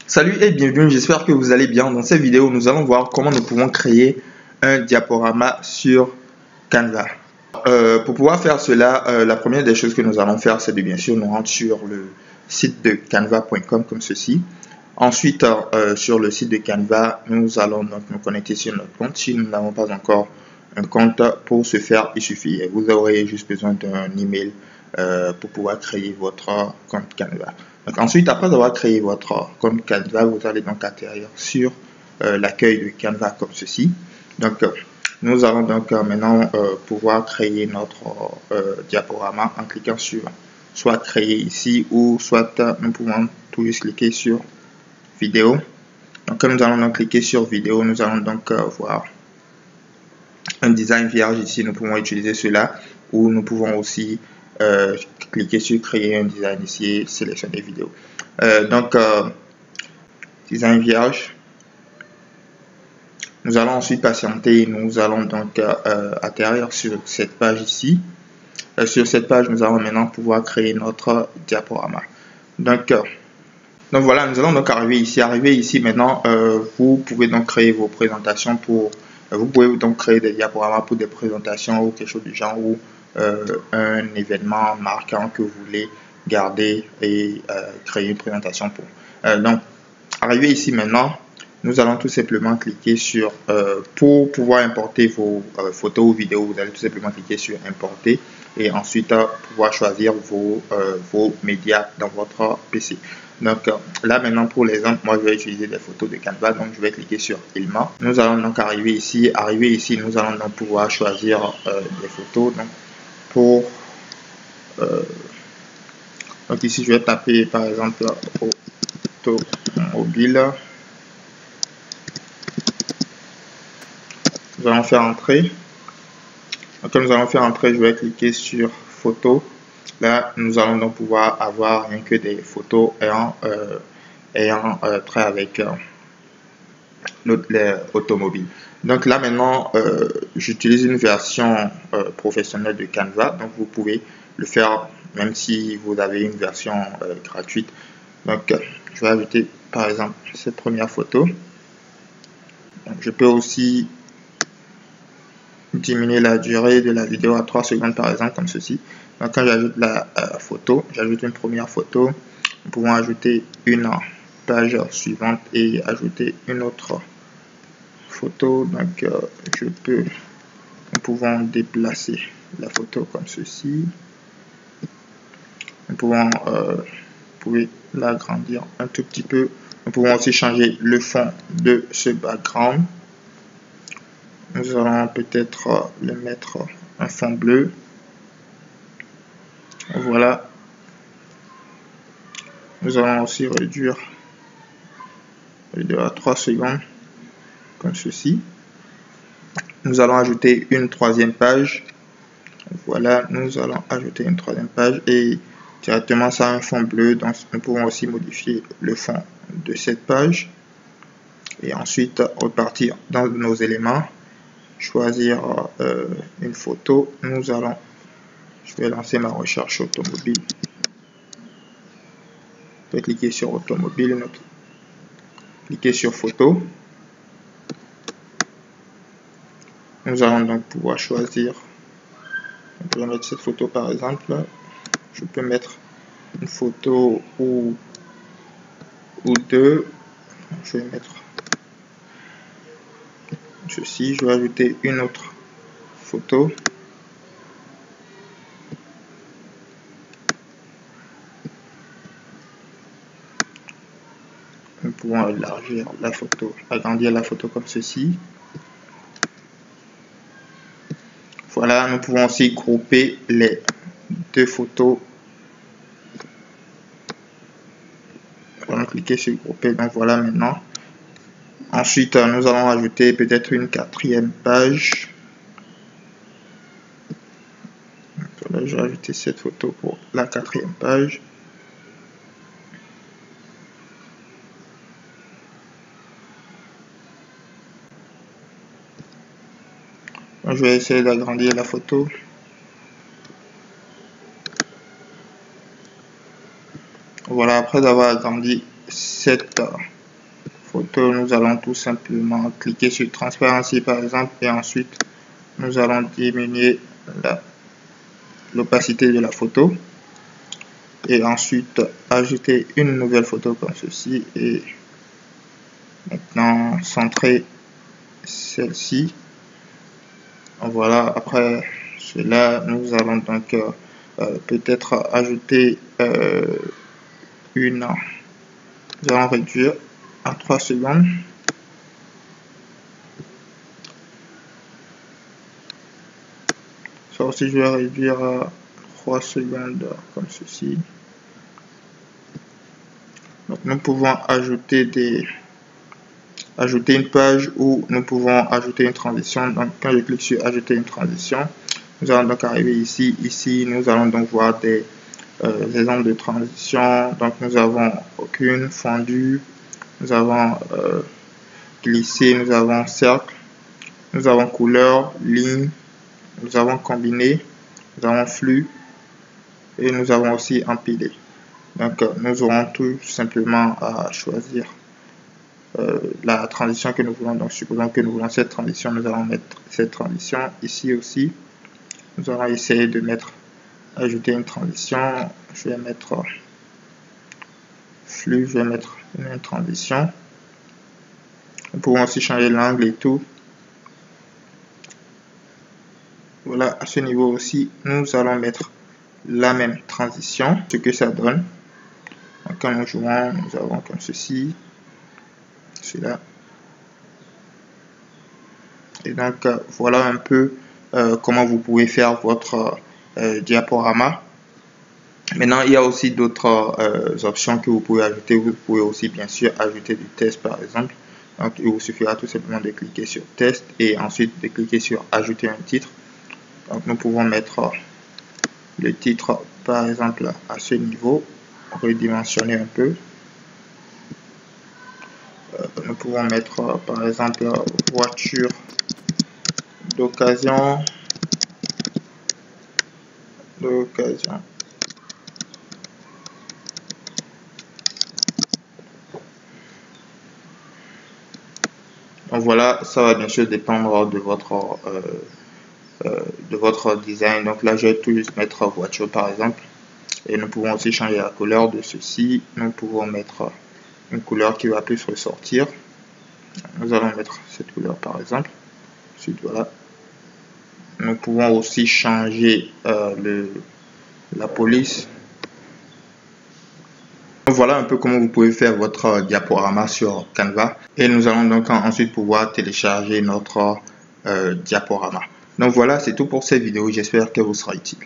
Salut et bienvenue, j'espère que vous allez bien. Dans cette vidéo, nous allons voir comment nous pouvons créer un diaporama sur Canva. Pour pouvoir faire cela, la première des choses que nous allons faire, c'est de bien sûr nous rendre sur le site de canva.com comme ceci. Ensuite, sur le site de Canva, nous allons donc nous connecter sur notre compte. Si nous n'avons pas encore un compte, pour ce faire, il suffit. Vous aurez juste besoin d'un email pour pouvoir créer votre compte Canva. Donc ensuite, après avoir créé votre compte Canva, vous allez donc atterrir sur l'accueil de Canva comme ceci. Donc, nous allons donc maintenant pouvoir créer notre diaporama en cliquant sur soit créer ici ou soit nous pouvons tout juste cliquer sur vidéo. Donc, quand nous allons donc cliquer sur vidéo, nous allons donc voir un design vierge ici. Nous pouvons utiliser cela ou nous pouvons aussi cliquer sur créer un design ici et sélectionner vidéo. Design vierge. Nous allons ensuite patienter. Nous allons donc atterrir sur cette page ici. Sur cette page, nous allons maintenant pouvoir créer notre diaporama. Donc voilà, nous allons donc arriver ici maintenant, vous pouvez donc créer vos présentations pour... vous pouvez donc créer des diaporamas pour des présentations ou quelque chose du genre ou un événement marquant que vous voulez garder et créer une présentation pour. Donc, arrivé ici maintenant, nous allons tout simplement cliquer sur, pour pouvoir importer vos photos ou vidéos, vous allez tout simplement cliquer sur importer et ensuite pouvoir choisir vos médias dans votre PC. Donc là maintenant pour l'exemple, moi je vais utiliser des photos de Canva, donc je vais cliquer sur Ilma. Nous allons donc arriver ici, nous allons donc pouvoir choisir des photos. Donc pour donc ici je vais taper par exemple automobile. Nous allons faire entrer. Donc quand nous allons faire entrer, je vais cliquer sur photo. Là, nous allons donc pouvoir avoir rien que des photos ayant trait avec l'automobile. Donc là maintenant, j'utilise une version professionnelle de Canva. Donc vous pouvez le faire même si vous avez une version gratuite. Donc je vais ajouter par exemple cette première photo. Donc, je peux aussi diminuer la durée de la vidéo à 3 secondes par exemple comme ceci. Donc quand j'ajoute la photo, j'ajoute une première photo, nous pouvons ajouter une page suivante et ajouter une autre photo. Donc nous pouvons déplacer la photo comme ceci. Nous pouvons vous pouvez l'agrandir un tout petit peu. Nous pouvons aussi changer le fond de ce background. Nous allons peut-être le mettre un fond bleu. Voilà. Nous allons aussi réduire à 3 secondes comme ceci. Nous allons ajouter une troisième page. Voilà, nous allons ajouter une troisième page et directement ça a un fond bleu. Donc nous pouvons aussi modifier le fond de cette page et ensuite repartir dans nos éléments, choisir une photo. Je vais lancer ma recherche automobile. Je vais cliquer sur automobile, cliquer sur photo. Nous allons donc pouvoir choisir. On peut mettre cette photo par exemple. Je peux mettre une photo ou deux. Je vais mettre ceci. Je vais ajouter une autre photo. Nous pouvons élargir la photo, agrandir la photo comme ceci. Voilà, nous pouvons aussi grouper les deux photos. Nous allons cliquer sur grouper. Donc voilà maintenant. Ensuite, nous allons ajouter peut-être une quatrième page. Voilà, je vais ajouter cette photo pour la quatrième page. Je vais essayer d'agrandir la photo. Voilà, après avoir agrandi cette photo, nous allons tout simplement cliquer sur Transparency par exemple, et ensuite nous allons diminuer l'opacité de la photo et ensuite ajouter une nouvelle photo comme ceci et maintenant centrer celle-ci. Voilà, après cela nous allons donc peut-être ajouter nous allons réduire à 3 secondes. Ça aussi, je vais réduire à 3 secondes comme ceci. Donc, nous pouvons ajouter une page où nous pouvons ajouter une transition. Donc, quand je clique sur ajouter une transition, nous allons donc arriver ici. Ici, nous allons donc voir des exemples de transition. Donc, nous avons aucune, fondue, nous avons glissé, nous avons cercle, nous avons couleur, ligne, nous avons combiné, nous avons flux et nous avons aussi empilé. Donc, nous aurons tout simplement à choisir la transition que nous voulons. Donc, supposons que nous voulons cette transition, nous allons mettre cette transition. Ici aussi, nous allons essayer de ajouter une transition. Je vais mettre flux, je vais mettre une transition. Nous pouvons aussi changer l'angle et tout. Voilà, à ce niveau aussi, nous allons mettre la même transition, ce que ça donne. Donc, quand nous jouons, nous avons comme ceci, cela. Et donc, voilà un peu comment vous pouvez faire votre diaporama. Maintenant, il y a aussi d'autres options que vous pouvez ajouter. Vous pouvez aussi, bien sûr, ajouter du texte, par exemple. Donc, il vous suffira tout simplement de cliquer sur Test et ensuite de cliquer sur Ajouter un titre. Donc, nous pouvons mettre le titre, par exemple, à ce niveau, redimensionner un peu. Nous pouvons mettre, par exemple, voiture d'occasion. Donc voilà, ça va bien sûr dépendre de votre design. Donc là, je vais tout juste mettre voiture par exemple. Et nous pouvons aussi changer la couleur de ceci. Nous pouvons mettre une couleur qui va plus ressortir. Nous allons mettre cette couleur par exemple. Ensuite, voilà. Nous pouvons aussi changer la police. Voilà un peu comment vous pouvez faire votre diaporama sur Canva. Et nous allons donc ensuite pouvoir télécharger notre diaporama. Donc voilà, c'est tout pour cette vidéo. J'espère qu'elle vous sera utile.